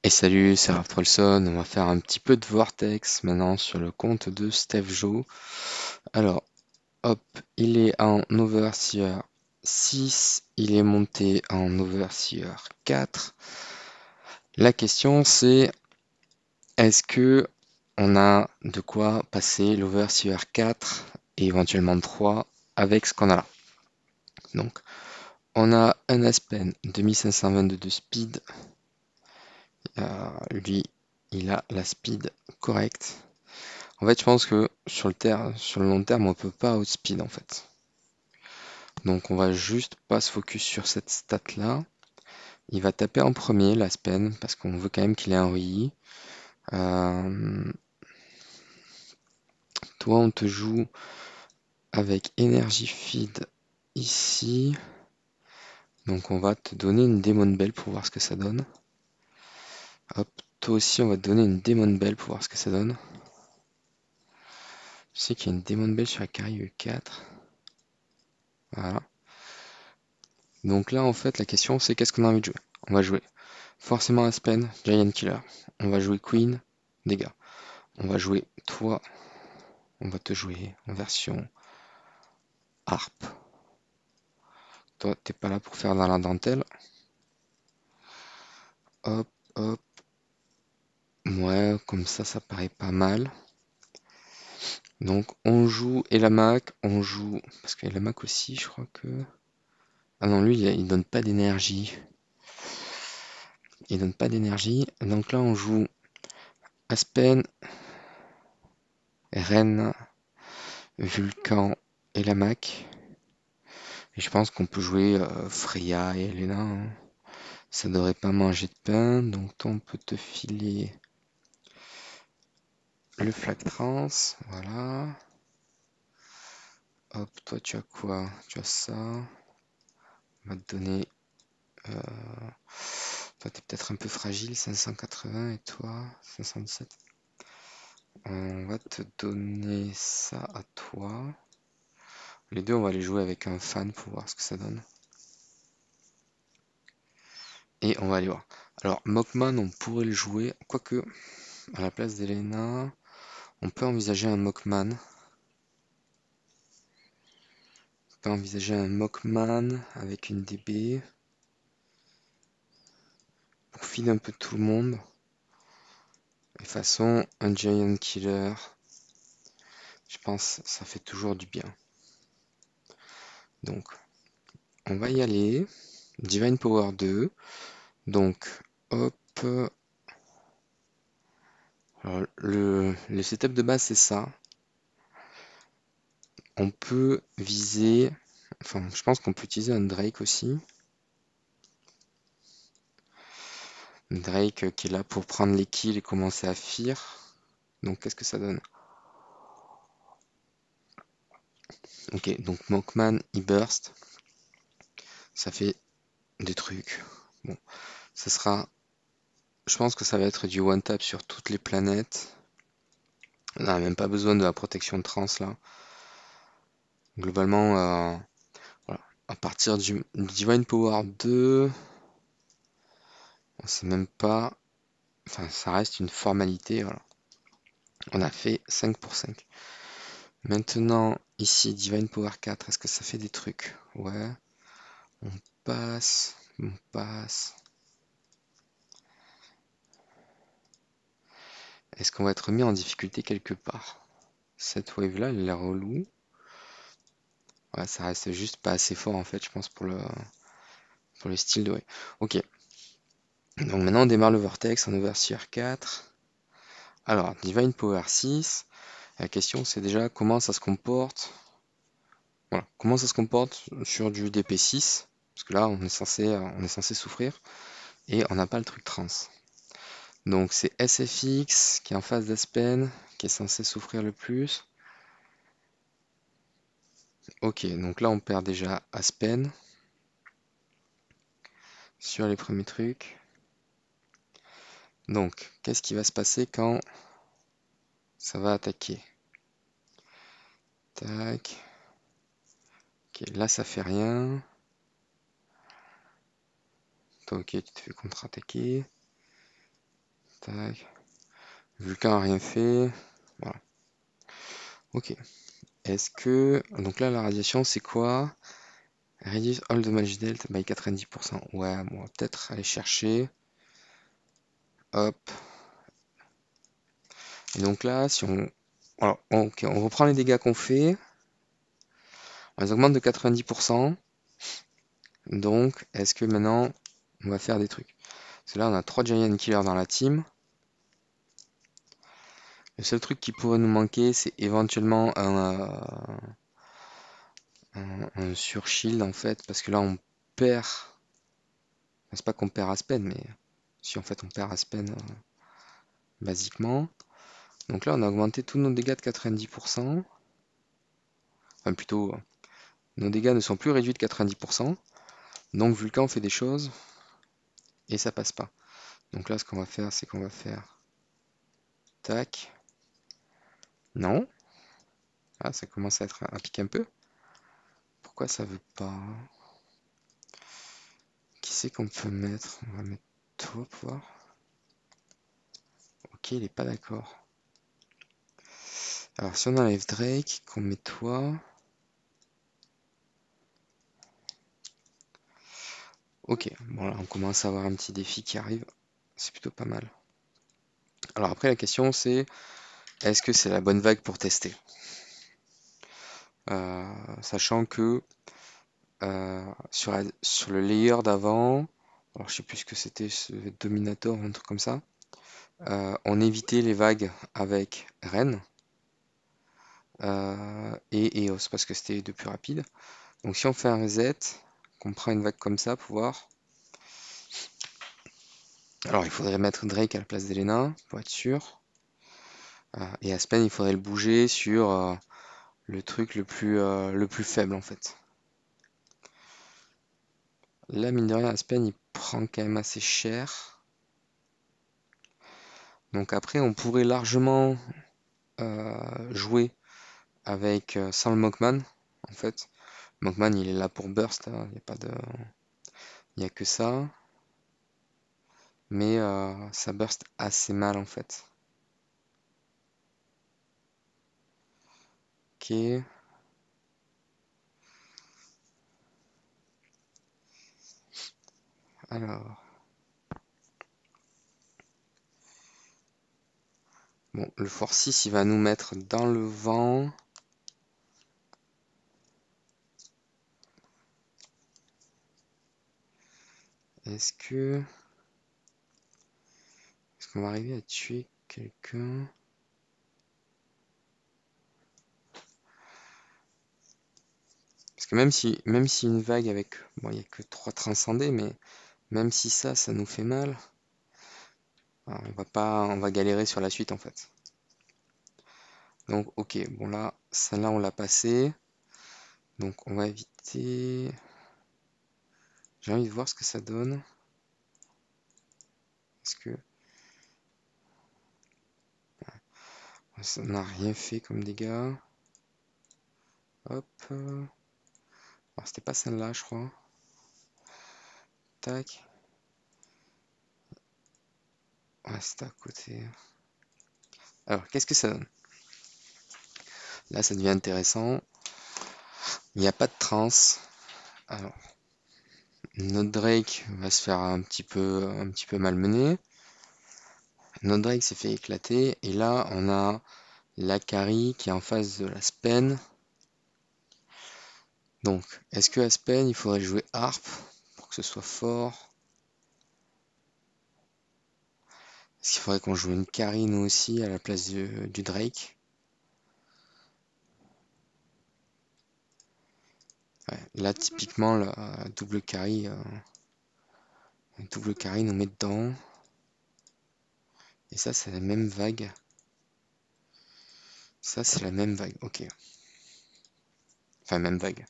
Et salut, c'est Raph Trollson. On va faire un petit peu de Vortex maintenant sur le compte de Steph Joe. Alors, hop, il est en Overseer 6, il est monté en Overseer 4. La question c'est, est-ce que on a de quoi passer l'Overseer 4 et éventuellement 3 avec ce qu'on a là? Donc, on a un Aspen 2522 de speed. Lui, il a la speed correcte. En fait, je pense que sur le long terme, on peut pas outspeed en fait. Donc on va juste pas se focus sur cette stat là. Il va taper en premier l'Aspen parce qu'on veut quand même qu'il ait un ROI. Euh, Toi, on te joue avec Energy Feed ici. Donc on va te donner une Demon Bell pour voir ce que ça donne. Hop, toi aussi, on va te donner une Demon Bell pour voir ce que ça donne. Je sais qu'il y a une Demon Bell sur la carry E4. Voilà. Donc là, en fait, la question, c'est qu'est-ce qu'on a envie de jouer? On va jouer forcément Aspen, Giant Killer. On va jouer Queen, dégâts. On va jouer toi, on va te jouer en version Harp. Toi, t'es pas là pour faire dans la dentelle. Hop, hop. Ouais, comme ça paraît pas mal. Donc, on joue Elamac, on joue. Parce qu'Elamac aussi, je crois que. Ah non, lui, il donne pas d'énergie. Il donne pas d'énergie. Donc là, on joue Aspen, Ren, Vulcan, Elamac. Et je pense qu'on peut jouer Freya et Elena, hein. Ça devrait pas manger de pain, donc toi on peut te filer le flag trans, voilà. Hop, toi tu as quoi? Tu as ça. On va te donner. Toi t'es peut-être un peu fragile, 580 et toi 517. On va te donner ça à toi. Les deux on va les jouer avec un fan pour voir ce que ça donne. Et on va aller voir. Alors Mockman on pourrait le jouer, quoique à la place d'Elena, on peut envisager un Mockman. On peut envisager un Mockman avec une DB pour filer un peu tout le monde. De toute façon, un Giant Killer, je pense ça fait toujours du bien. Donc, on va y aller. Divine Power 2. Donc, hop. Alors, le setup de base, c'est ça. On peut viser. Enfin, je pense qu'on peut utiliser un Drake aussi. Drake qui est là pour prendre les kills et commencer à fear. Donc, qu'est-ce que ça donne? Ok, donc Mockman, il burst. Ça fait des trucs. Bon, ça sera. Je pense que ça va être du one tap sur toutes les planètes. On n'a même pas besoin de la protection de trans là. Globalement, voilà. À partir du Divine Power 2, on sait même pas. Enfin, ça reste une formalité. Voilà. On a fait 5 pour 5. Maintenant, ici, Divine Power 4, est-ce que ça fait des trucs? Ouais. On passe. On passe. Est-ce qu'on va être mis en difficulté quelque part? Cette wave là, elle a l'air relou. Ouais, ça reste juste pas assez fort en fait, je pense, pour le style de wave. Ok. Donc maintenant on démarre le Vortex en Overseer 4. Alors, Divine Power 6. La question c'est déjà comment ça se comporte. Voilà, comment ça se comporte sur du DP6. Parce que là on est censé souffrir. Et on n'a pas le truc trans. Donc c'est SFX qui est en phase d'Aspen, qui est censé souffrir le plus. Ok, donc là on perd déjà Aspen sur les premiers trucs. Donc, qu'est-ce qui va se passer quand ça va attaquer? Tac. Ok, là ça fait rien. Toi, ok, tu te fais contre-attaquer. Tac. Vulcain a rien fait. Voilà. Ok. Est-ce que... Donc là, la radiation, c'est quoi? Reduce all damage dealt by 90%. Ouais, on va peut-être aller chercher. Hop. Et donc là, si on... Alors, ok, on reprend les dégâts qu'on fait. On les augmente de 90%. Donc, est-ce que maintenant, on va faire des trucs? Parce que là, on a 3 Giant Killers dans la team. Le seul truc qui pourrait nous manquer, c'est éventuellement un sur-shield en fait. Parce que là, on perd. C'est pas qu'on perd Aspen, mais si en fait on perd Aspen basiquement. Donc là, on a augmenté tous nos dégâts de 90%. Enfin, plutôt, nos dégâts ne sont plus réduits de 90%. Donc, Vulcain fait des choses et ça passe pas. Donc là, ce qu'on va faire, c'est qu'on va faire tac. Non. Ah, ça commence à être un pic un peu. Pourquoi ça veut pas? Qui c'est qu'on peut mettre? On va mettre toi pour voir. Ok, il est pas d'accord. Alors, si on enlève Drake, qu'on met toi. Ok, bon là, on commence à avoir un petit défi qui arrive. C'est plutôt pas mal. Alors après, la question c'est, est-ce que c'est la bonne vague pour tester? Sachant que sur le layer d'avant, alors je sais plus ce que c'était, ce Dominator ou un truc comme ça, on évitait les vagues avec Ren et Eos parce que c'était de plus rapide. Donc si on fait un reset, qu'on prend une vague comme ça, pouvoir. Alors il faudrait mettre Drake à la place d'Elena pour être sûr. Et Aspen, il faudrait le bouger sur le truc le plus faible en fait. Là, mine de rien, Aspen, il prend quand même assez cher. Donc après, on pourrait largement jouer avec sans le Mockman, en fait. Mockman, il est là pour burst, hein, il n'y a pas de... Il n'y a que ça. Mais ça burst assez mal, en fait. Ok. Alors... Bon, le Force 6, il va nous mettre dans le vent. Est-ce que... Est-ce qu'on va arriver à tuer quelqu'un? Parce que même si une vague avec... Bon, il n'y a que 3 transcendés, mais même si ça nous fait mal, on va galérer sur la suite en fait. Donc, ok, bon là, celle-là on l'a passé. Donc, on va éviter. J'ai envie de voir ce que ça donne. Parce que ça n'a rien fait comme dégâts. Hop. Alors, c'était pas celle-là, je crois. Tac. Ouais, c'était à côté. Alors, qu'est-ce que ça donne? Là, ça devient intéressant. Il n'y a pas de trans. Alors, notre Drake va se faire un petit peu malmener. Notre Drake s'est fait éclater. Et là, on a l'Akari qui est en face de la Spen. Donc, est-ce que Aspen, il faudrait jouer Harp pour que ce soit fort? Est-ce qu'il faudrait qu'on joue une carry nous aussi à la place du Drake? Ouais, là, typiquement, la double carry nous met dedans. Et ça, c'est la même vague. Ça, c'est la même vague. Ok. Enfin, même vague.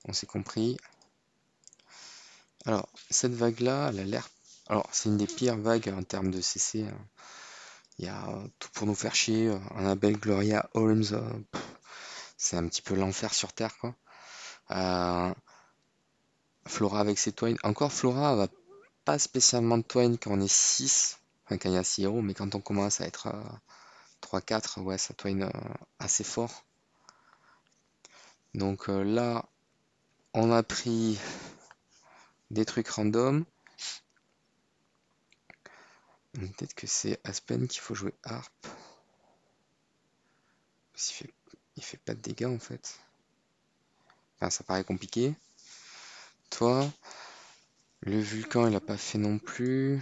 On s'est compris. Alors, cette vague-là, elle a l'air... Alors, c'est une des pires vagues en termes de CC, hein. Il y a tout pour nous faire chier. Annabelle, Gloria, Holmes. C'est un petit peu l'enfer sur Terre, quoi. Euh, Flora avec ses Twain. Encore Flora, elle va pas spécialement de Twain quand on est 6. enfin, quand il y a 6 héros, mais quand on commence à être 3-4, ouais, ça doit être assez fort. Donc là, on a pris des trucs random. Peut-être que c'est Aspen qu'il faut jouer Harp. Parce il fait pas de dégâts en fait. Enfin, ça paraît compliqué. Toi, le Vulcan, il a pas fait non plus.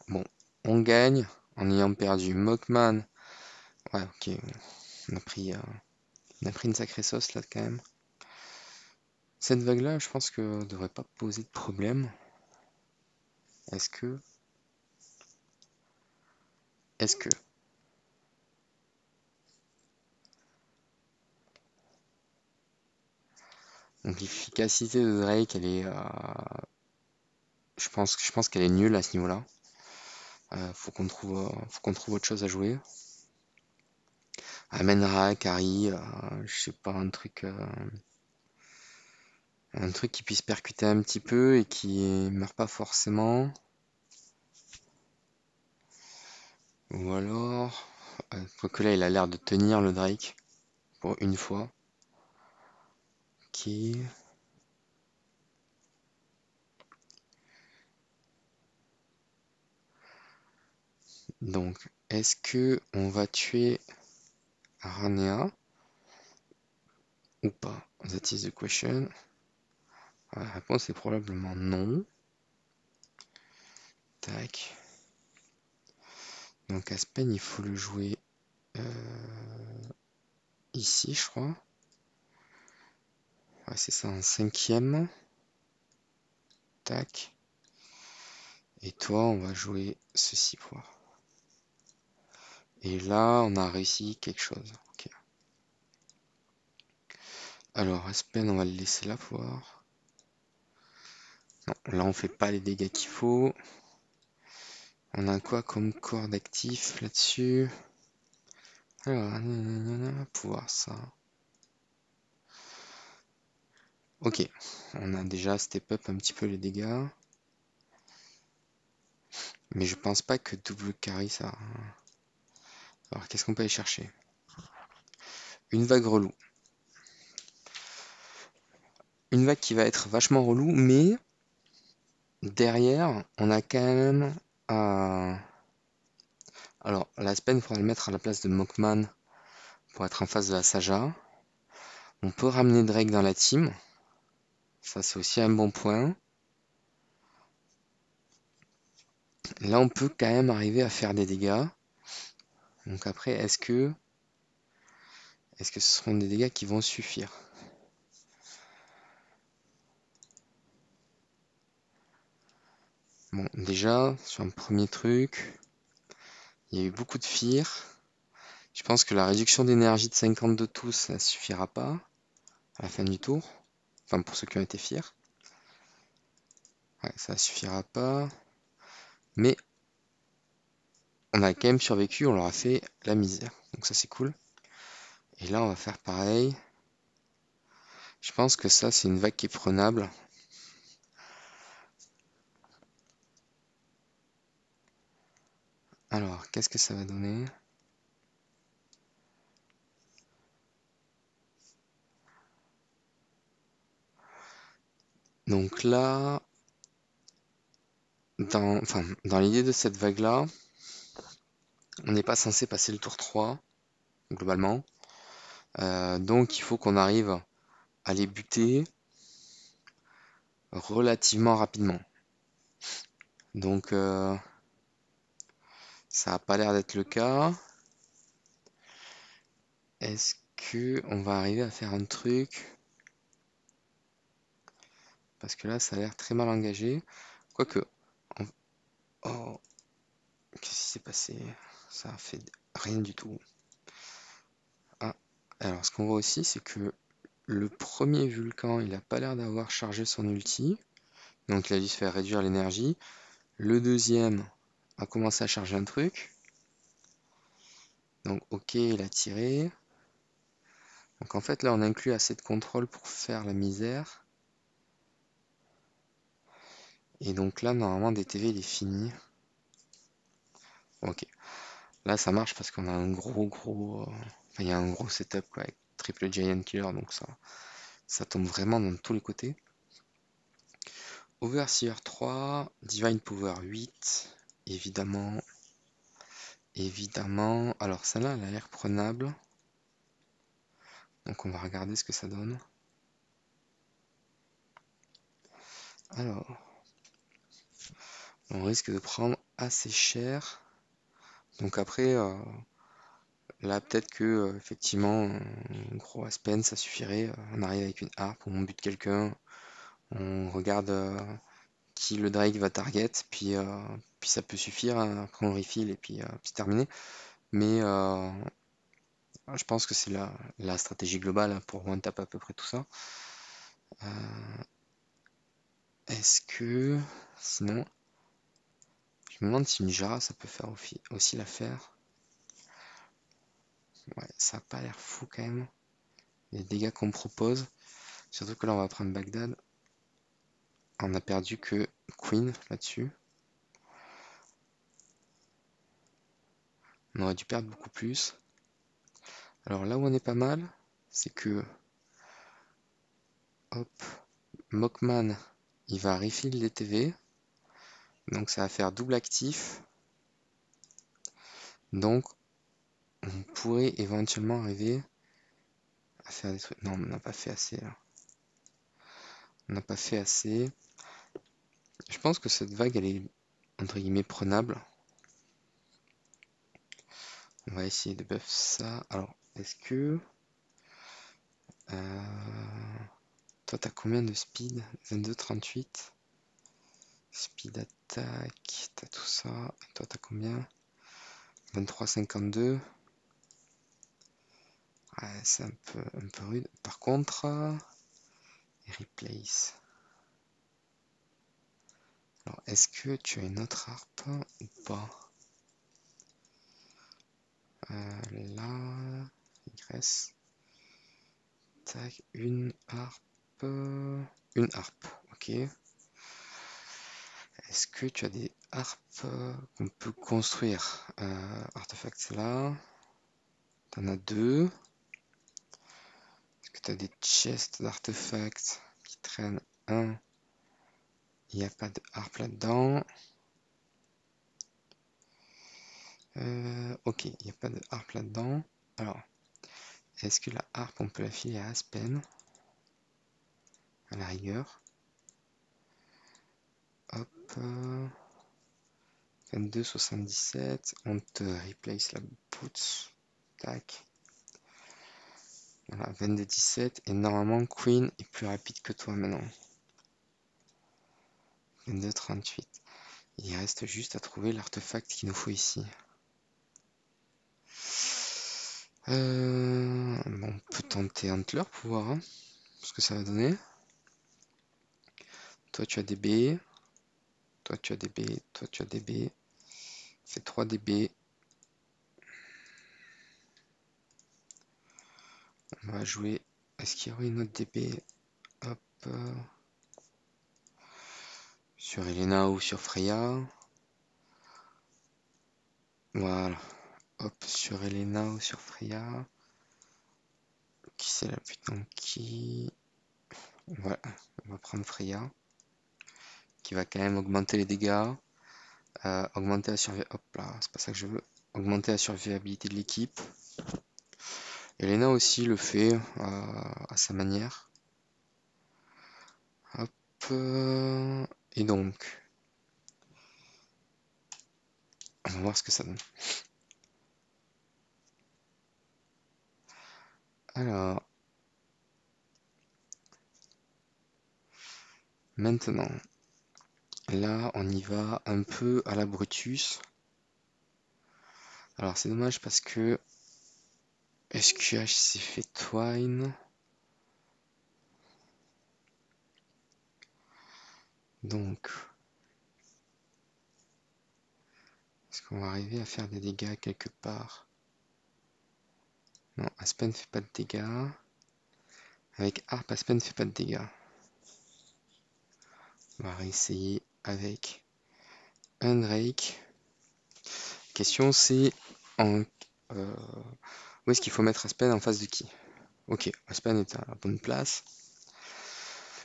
Bon, on gagne en ayant perdu Mockman. Ouais, ok, on a pris une sacrée sauce là quand même. Cette vague-là, je pense que devrait pas poser de problème. Est-ce que... Est-ce que... Donc l'efficacité de Drake, elle est... je pense qu'elle est nulle à ce niveau-là. Faut qu'on trouve autre chose à jouer. Amenra, Kari, je sais pas, un truc qui puisse percuter un petit peu et qui meurt pas forcément. Ou alors, quoique là, il a l'air de tenir le Drake pour une fois. Ok. Donc, est-ce que on va tuer Aranea ou pas? That is the question. La réponse est probablement non. Tac. Donc Aspen, il faut le jouer ici, je crois. Ouais, c'est ça, en 5e. Tac. Et toi, on va jouer ceci pour. Et là, on a réussi quelque chose. Ok. Alors, Aspen, on va le laisser là pour voir. Non, là, on fait pas les dégâts qu'il faut. On a quoi comme corps d'actif là-dessus? Alors, pouvoir ça. Ok, on a déjà step up un petit peu les dégâts. Mais je pense pas que double carry ça. Alors, qu'est-ce qu'on peut aller chercher? Une vague relou. Une vague qui va être vachement relou, mais derrière, on a quand même. Alors, la Aspen, il faudra le mettre à la place de Mockman pour être en face de la Saja. On peut ramener Drake dans la team. Ça, c'est aussi un bon point. Là, on peut quand même arriver à faire des dégâts. Donc après, est-ce que ce seront des dégâts qui vont suffire? Bon, déjà, sur un premier truc, il y a eu beaucoup de fear. Je pense que la réduction d'énergie de 50 de tous, ça suffira pas à la fin du tour. Enfin, pour ceux qui ont été fiers. Ouais, ça suffira pas. Mais on a quand même survécu, on leur a fait la misère. Donc ça, c'est cool. Et là, on va faire pareil. Je pense que ça, c'est une vague qui est prenable. Alors, qu'est-ce que ça va donner? Donc là, dans l'idée de cette vague-là, on n'est pas censé passer le tour 3, globalement. Donc il faut qu'on arrive à les buter relativement rapidement. Donc ça n'a pas l'air d'être le cas. Est-ce que on va arriver à faire un truc? Parce que là, ça a l'air très mal engagé. Quoique. Oh, qu'est-ce qui s'est passé? Ça a fait rien du tout. Ah, alors ce qu'on voit aussi, c'est que le premier Vulcan, il a pas l'air d'avoir chargé son ulti. Donc il a dû se faire réduire l'énergie. Le deuxième a commencé à charger un truc. Donc ok, il a tiré. Donc en fait là on inclut assez de contrôle pour faire la misère. Et donc là normalement DTV il est fini. Ok. Là, ça marche parce qu'on a un enfin, il y a un gros setup quoi, avec triple Giant Killer, donc ça tombe vraiment dans tous les côtés. Overseer 3, Divine Power 8, évidemment. Évidemment. Alors, celle-là, elle a l'air prenable. Donc, on va regarder ce que ça donne. Alors, on risque de prendre assez cher. Donc après, là peut-être que effectivement, un gros Aspen, ça suffirait. On arrive avec une harpe, on bute quelqu'un, on regarde qui le Drake va target, puis ça peut suffire, hein. Après on refill et puis c'est terminé. Mais je pense que c'est la stratégie globale hein, pour one tap à peu près tout ça. Euh, Est-ce que sinon, je me demande si une Jara ça peut faire aussi l'affaire. Ouais, ça a pas l'air fou quand même. Les dégâts qu'on me propose. Surtout que là, on va prendre Bagdad. On a perdu que Queen là-dessus. On aurait dû perdre beaucoup plus. Alors là où on est pas mal, c'est que hop, Mockman, il va refill les TV. Donc ça va faire double actif. Donc on pourrait éventuellement arriver à faire des trucs. Non, on n'a pas fait assez là. On n'a pas fait assez. Je pense que cette vague, elle est entre guillemets prenable. On va essayer de buff ça. Alors, est-ce que... toi, t'as combien de speed? 22,38. Speed attack, t'as tout ça. Et toi, t'as combien? 23,52. Ouais, c'est un peu rude. Par contre, replace. Alors, est-ce que tu as une autre harpe ou pas? Là, YS. Tac, une harpe. Une harpe, ok. Est-ce que tu as des harpes qu'on peut construire? Artefacts là. T'en as deux. Est-ce que tu as des chests d'artefacts qui traînent? Un. Il n'y a pas de harpe là-dedans. Ok, il n'y a pas de harpe là-dedans. Alors, est-ce que la harpe, on peut la filer à Aspen? À la rigueur. Hop. 22,77. On te replace la boots. Tac. Voilà, 22,17. Et normalement, Queen est plus rapide que toi maintenant. 22,38. Il reste juste à trouver l'artefact qu'il nous faut ici. Bon, on peut tenter Antler pour voir hein, ce que ça va donner. Toi tu as des B, toi tu as des B, toi tu as des B. C'est 3 DB. On va jouer. Est-ce qu'il y aurait une autre DB? Hop. Sur Elena ou sur Freya. Voilà. Hop, sur Elena ou sur Freya. Qui c'est la putain qui? Voilà. On va prendre Freya. Qui va quand même augmenter les dégâts. Augmenter la survivabilité. Hop là, c'est pas ça que je veux. Augmenter la survivabilité de l'équipe. Elena aussi le fait à sa manière. Hop. Et donc, on va voir ce que ça donne. Alors, maintenant, là, on y va un peu à la Brutus. Alors, c'est dommage parce que SQH s'est fait twine. Donc, est-ce qu'on va arriver à faire des dégâts quelque part? Non, Aspen ne fait pas de dégâts. Avec Harp, Aspen ne fait pas de dégâts. On va réessayer avec un Drake. question c'est en, où est-ce qu'il faut mettre Aspen en face de qui? Ok, Aspen est à la bonne place.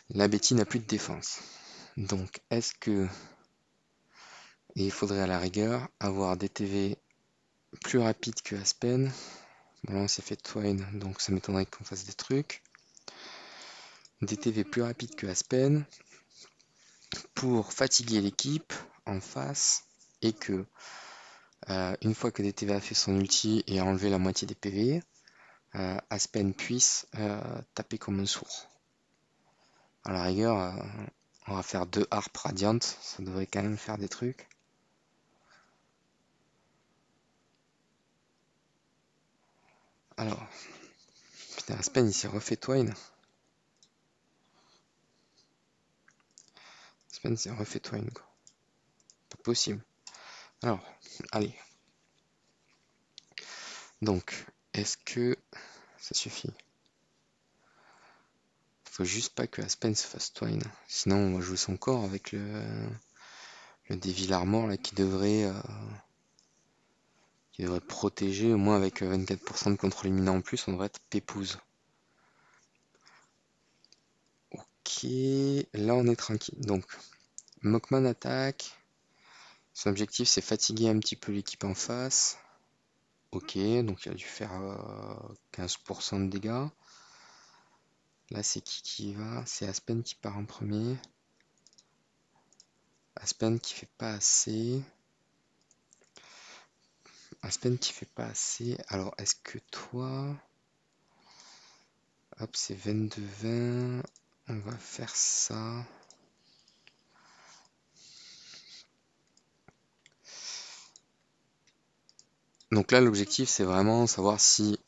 La Betty n'a plus de défense. Donc, est-ce que... Et il faudrait à la rigueur avoir des TV plus rapides que Aspen. Bon, là, on s'est fait Twine, donc ça m'étonnerait qu'on fasse des trucs. Des TV plus rapides que Aspen pour fatiguer l'équipe en face et que, une fois que DTV a fait son ulti et a enlevé la moitié des PV, Aspen puisse taper comme un sourd. À la rigueur, on va faire 2 harpes radiantes, ça devrait quand même faire des trucs. Alors, putain, Aspen il s'est refait Twine. Aspen s'est refait Twine, quoi. Pas possible. Alors, allez. Donc, est-ce que ça suffit? Faut juste pas que Aspen se fasse Twine. Sinon, on va jouer son corps avec le Devil Armor là, qui devrait protéger, au moins avec 24% de contrôle imminent en plus, on devrait être pépouze. Ok, là on est tranquille. Donc, Mokman attaque. Son objectif c'est fatiguer un petit peu l'équipe en face. Ok, donc il a dû faire 15% de dégâts. Là c'est qui y va? C'est Aspen qui part en premier. Aspen qui fait pas assez. Aspen qui fait pas assez. Alors est-ce que toi... Hop, c'est 22-20. On va faire ça. Donc là, l'objectif, c'est vraiment savoir si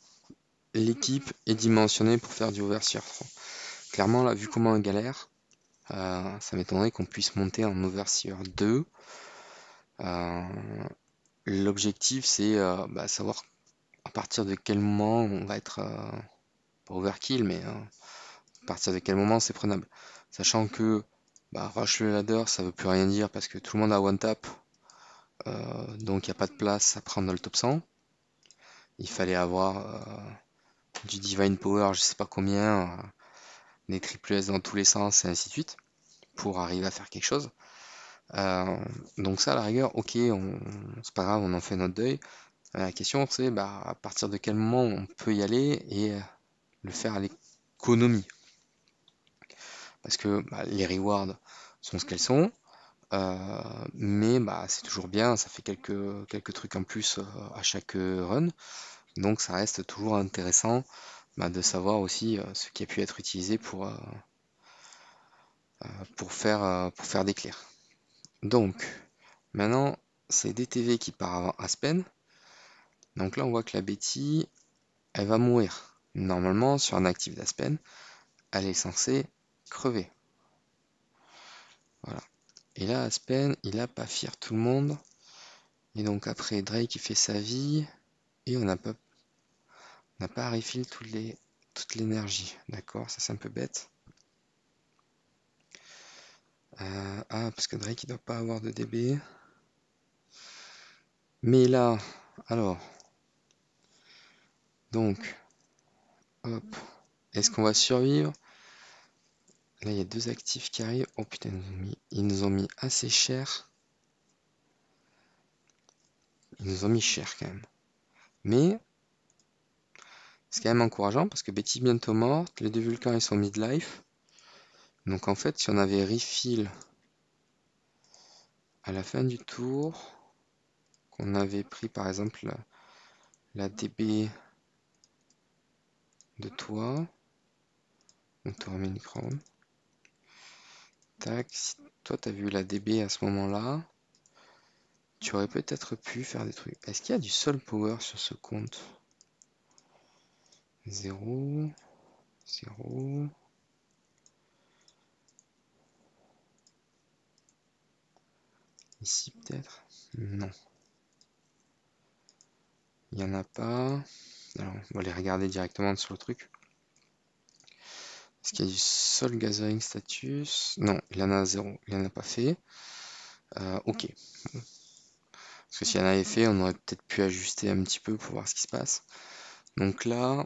l'équipe est dimensionnée pour faire du Overseer 3. Clairement, là, vu comment on galère, ça m'étonnerait qu'on puisse monter en Overseer 2. L'objectif, c'est savoir à partir de quel moment on va être, pas overkill, mais à partir de quel moment c'est prenable. Sachant que rush le ladder, ça veut plus rien dire parce que tout le monde a one tap, donc il n'y a pas de place à prendre dans le top 100. Il fallait avoir du Divine Power, je sais pas combien, des triple S dans tous les sens et ainsi de suite, pour arriver à faire quelque chose. Donc ça, à la rigueur, ok, c'est pas grave, on en fait notre deuil. La question, c'est à partir de quel moment on peut y aller et le faire à l'économie. Parce que les rewards sont ce qu'elles sont, mais c'est toujours bien, ça fait quelques trucs en plus à chaque run. Donc ça reste toujours intéressant de savoir aussi ce qui a pu être utilisé pour faire des clairs. Donc, maintenant, c'est DTV qui part avant Aspen. Donc là, on voit que la Betty, elle va mourir. Normalement, sur un actif d'Aspen, elle est censée crever. Voilà. Et là, Aspen, il a pas fier tout le monde. Et donc après, Drake, il fait sa vie. Et on n'a pas refill toute l'énergie. D'accord, ça c'est un peu bête. Parce que Drake, il doit pas avoir de DB. Mais là, alors, donc, hop, est-ce qu'on va survivre? Là, il y a 2 actifs qui arrivent. Oh putain, ils nous ont mis assez cher. Ils nous ont mis cher quand même. Mais, c'est quand même encourageant parce que Betty bientôt morte. Les 2 Vulcains, ils sont midlife. Donc en fait, si on avait refill à la fin du tour, qu'on avait pris par exemple la DB de toi, on te remet une crown. Tac, si toi t'as vu la DB à ce moment-là, tu aurais peut-être pu faire des trucs. Est-ce qu'il y a du soul power sur ce compte? 0, 0. Ici peut-être? Non. Il n'y en a pas. Alors, on va les regarder directement sur le truc. Est-ce qu'il y a du soul gathering status? Non, il en a 0. Il n'en a pas fait. Ok. Parce Parce que s'il y en avait fait, on aurait peut-être pu ajuster un petit peu pour voir ce qui se passe. Donc là,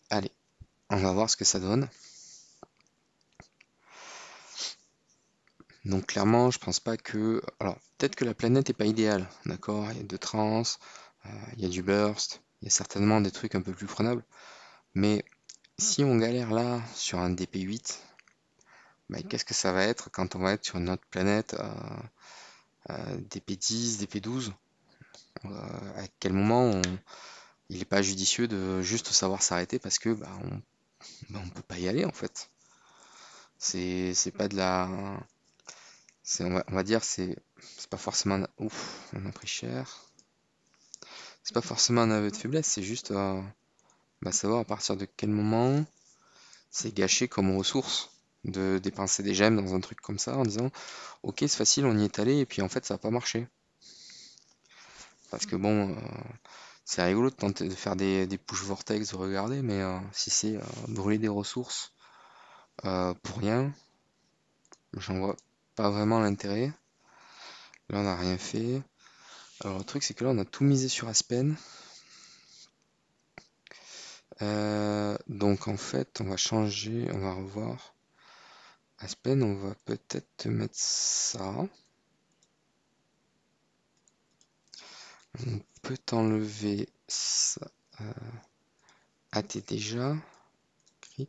allez, on va voir ce que ça donne. Donc clairement, je pense pas que... Alors, peut-être que la planète est pas idéale, d'accord? Il y a de trans, il y a du burst, il y a certainement des trucs un peu plus prenables. Mais si on galère là sur un DP8, bah, qu'est-ce que ça va être quand on va être sur une autre planète DP10, DP12? À quel moment il n'est pas judicieux de juste savoir s'arrêter parce que on peut pas y aller en fait. C'est pas de la... on va dire, c'est pas forcément... Ouf, on a pris cher. C'est pas forcément un aveu de faiblesse, c'est juste savoir à partir de quel moment c'est gâché comme ressource de dépenser des gemmes dans un truc comme ça en disant ok c'est facile on y est allé et puis en fait ça va pas marché. Parce que bon c'est rigolo de tenter de faire des push vortex, de regarder, mais si c'est brûler des ressources pour rien, j'en vois pas vraiment l'intérêt. Là on n'a rien fait. Alors le truc c'est que là on a tout misé sur Aspen. Donc en fait on va changer, on va revoir. Aspen, on va peut-être te mettre ça. On peut t'enlever ça. Ah, t'es déjà crit.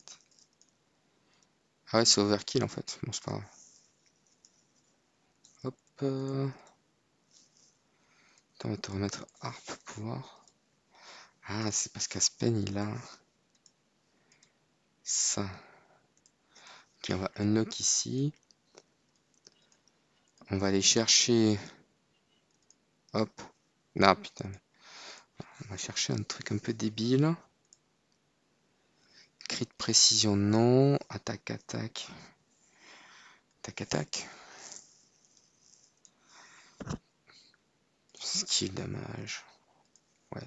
Ah ouais, c'est overkill en fait. Bon, c'est pas grave. Hop. Attends, on va te remettre harp pouvoir. Ah, c'est parce qu'Aspen il a ça. Ok, on va unlock ici. On va aller chercher. Hop. Ah putain. On va chercher un truc un peu débile. Crit précision, non. Attaque, attaque. Attaque, attaque. Skill damage. Ouais.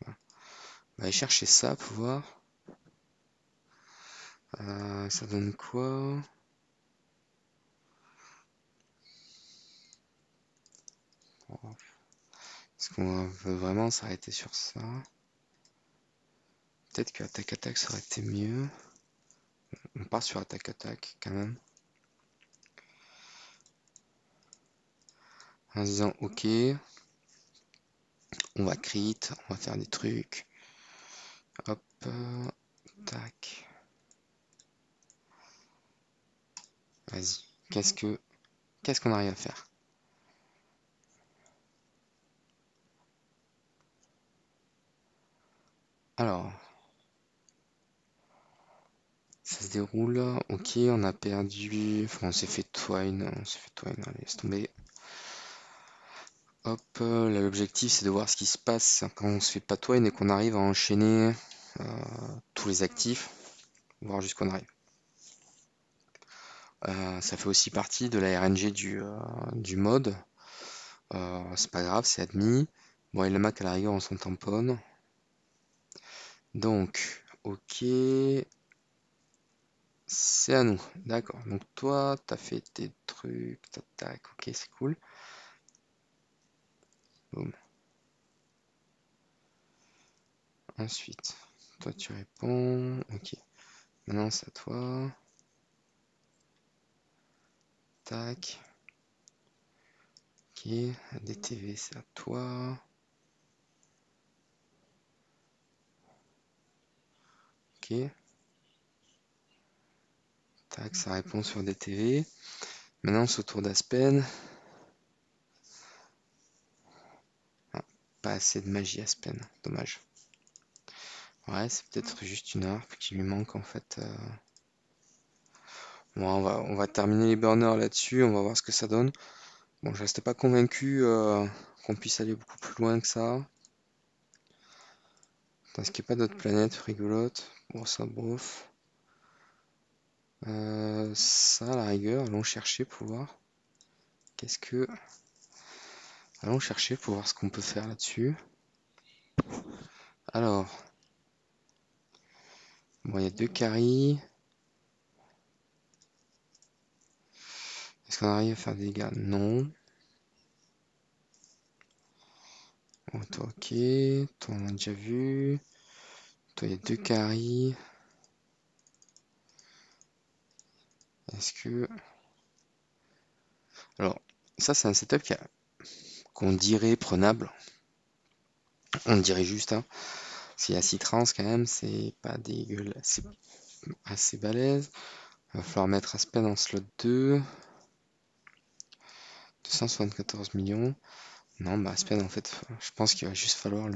On va aller chercher ça, pouvoir. Ça donne quoi? Est-ce qu'on veut vraiment s'arrêter sur ça? Peut-être que attaque-attaque ça aurait été mieux. On part sur attaque-attaque quand même. En se disant ok, on va crit, on va faire des trucs. Hop, tac. Vas-y. Qu'est-ce qu'on arrive à faire? Alors, ça se déroule. Ok, on a perdu. Enfin, on s'est fait twine. On s'est fait twine. Allez, laisse tomber. Hop, là l'objectif c'est de voir ce qui se passe quand on se fait pas twine et qu'on arrive à enchaîner tous les actifs, voir jusqu'où on arrive. Ça fait aussi partie de la RNG du mode. C'est pas grave, c'est admis. Bon, et le Mac à la rigueur, on s'en tamponne. Donc, ok. C'est à nous. D'accord. Donc, toi, t'as fait tes trucs. Tac, tac. Ok, c'est cool. Boum. Ensuite, toi, tu réponds. Ok. Maintenant, c'est à toi. Tac. Ok. DTV, c'est à toi. Ok. Tac, ça répond sur DTV. Maintenant, c'est au tour d'Aspen. Ah, pas assez de magie Aspen. Dommage. Ouais, c'est peut-être juste une harpe qui lui manque en fait. Bon, on va terminer les burners là-dessus, on va voir ce que ça donne. Bon, je reste pas convaincu qu'on puisse aller beaucoup plus loin que ça. Est-ce qu'il n'y a pas d'autres planètes rigolotes? Bon, ça, bof. Ça, à la rigueur, allons chercher pour voir. Qu'est-ce que... Allons chercher pour voir ce qu'on peut faire là-dessus. Alors, bon, il y a deux carries. Est-ce qu'on arrive à faire des dégâts? Non. Oh, toi, ok. Toi, on a déjà vu. Toi, il y a 2 carries. Est-ce que... Alors, ça, c'est un setup qu'on dirait prenable. On dirait juste, hein. S'il y a 6 trans, quand même, c'est pas dégueulasse. C'est assez balèze. Il va falloir mettre Aspen en slot 2. 274 millions. Non, bah Aspen, en fait, je pense qu'il va juste falloir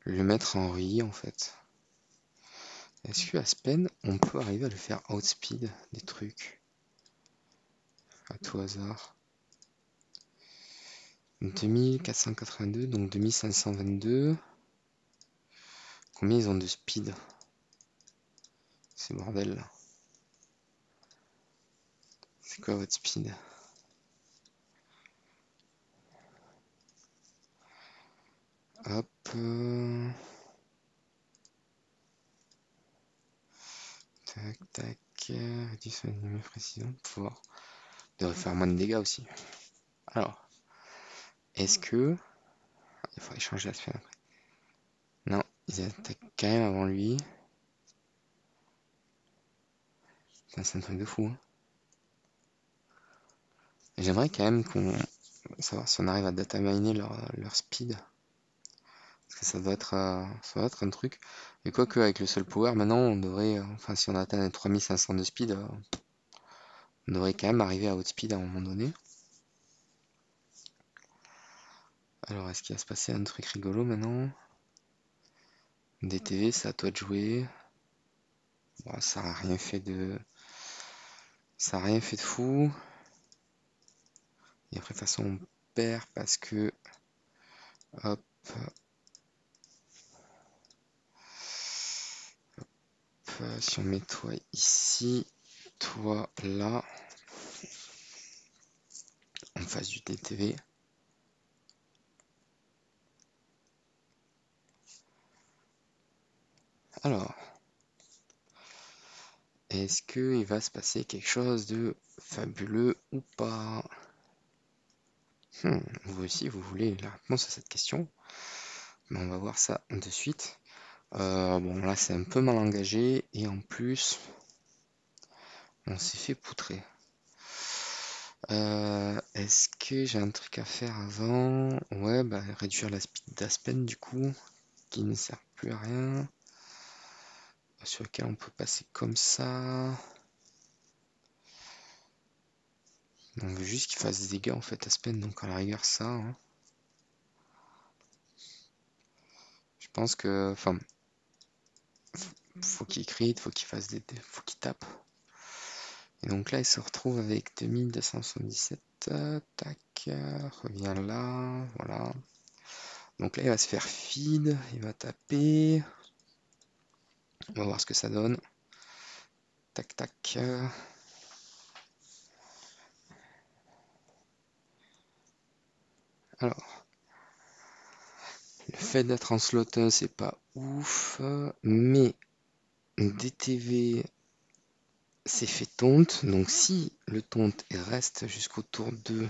le mettre en RI, en fait. Est-ce que Aspen, on peut arriver à le faire outspeed des trucs? À tout hasard. 2482, donc 2522. Combien ils ont de speed? C'est bordel là. C'est quoi votre speed? Hop. Tac, tac. Réduction d'ennemis précision. Pouvoir. Devrait faire moins de dégâts aussi. Alors. Est-ce que. Il faudrait changer la semaine après. Non, ils attaquent quand même avant lui. Putain, c'est un truc de fou. Hein. J'aimerais quand même savoir si on arrive à data miner leur speed. Parce que ça doit être un truc. Et quoique avec le seul power, maintenant on devrait, enfin si on atteint les 3500 de speed, on devrait quand même arriver à outspeed à un moment donné. Alors est-ce qu'il va se passer un truc rigolo maintenant? DTV, c'est à toi de jouer. Bon, ça a rien fait de. Ça a rien fait de fou. Et après de toute façon on perd parce que. Hop. Si on met toi ici, toi là, en face du DTV. Alors, est-ce qu'il va se passer quelque chose de fabuleux ou pas? Vous aussi, vous voulez la réponse à cette question? Mais on va voir ça de suite. Bon, là, c'est un peu mal engagé. Et en plus, on s'est fait poutrer. Est-ce que j'ai un truc à faire avant? Ouais, bah réduire la speed d'Aspen du coup, qui ne sert plus à rien. Sur lequel on peut passer comme ça. On veut juste qu'il fasse des dégâts en fait Aspen, donc à la rigueur ça. Hein. Je pense que, enfin, faut qu'il crit, faut qu'il fasse faut qu'il tape. Et donc là, il se retrouve avec 2277. Tac, revient là, voilà. Donc là, il va se faire feed, il va taper. On va voir ce que ça donne. Tac, tac. Alors, le fait d'être en slot 1, c'est pas ouf, mais DTV s'est fait taunt, donc si le taunt reste jusqu'au tour 2,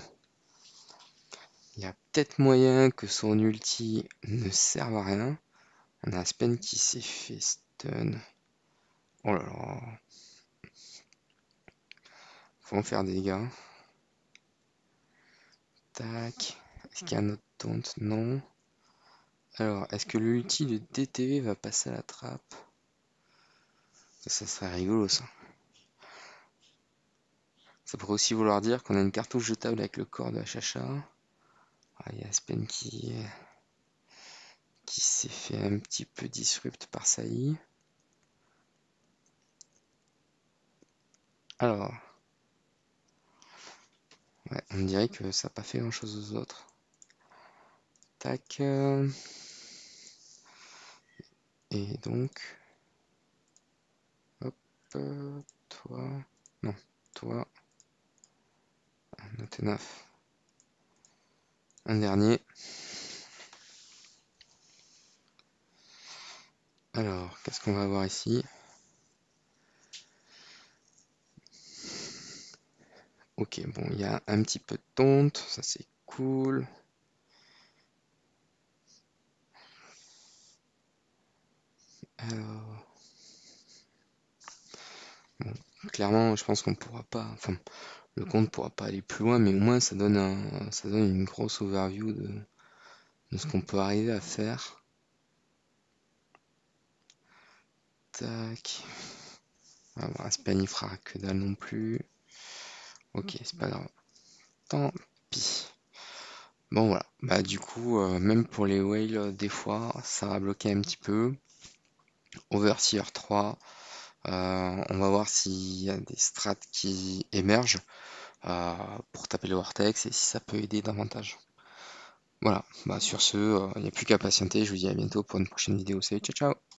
il y a peut-être moyen que son ulti ne serve à rien. On a Aspen qui s'est fait stun. Oh là là. Faut en faire des dégâts. Tac. Est-ce qu'il y a un autre taunt? Non. Alors, est-ce que l'ulti de DTV va passer à la trappe? Ça serait rigolo ça. Ça pourrait aussi vouloir dire qu'on a une cartouche jetable avec le corps de Hachacha. Ah, il y a Aspen qui s'est fait un petit peu disrupt par Saï. Alors, ouais, on dirait que ça n'a pas fait grand chose aux autres. Tac. Et donc, hop, toi, non, toi, noté 9. Un dernier. Alors, qu'est-ce qu'on va avoir ici? Ok, bon, il y a un petit peu de tonte, ça c'est cool. Alors, bon, clairement, je pense qu'on pourra pas, enfin, le compte pourra pas aller plus loin, mais au moins ça donne une grosse overview de ce qu'on peut arriver à faire. Tac. Ah, bon, Aspen il fera que dalle non plus. Ok, c'est pas grave. Tant pis. Bon voilà, bah du coup, même pour les whales, des fois, ça va bloquer un petit peu. Overseer 3, on va voir s'il y a des strats qui émergent pour taper le vortex et si ça peut aider davantage. Voilà, bah sur ce, il n'y a plus qu'à patienter, je vous dis à bientôt pour une prochaine vidéo. Salut, ciao ciao!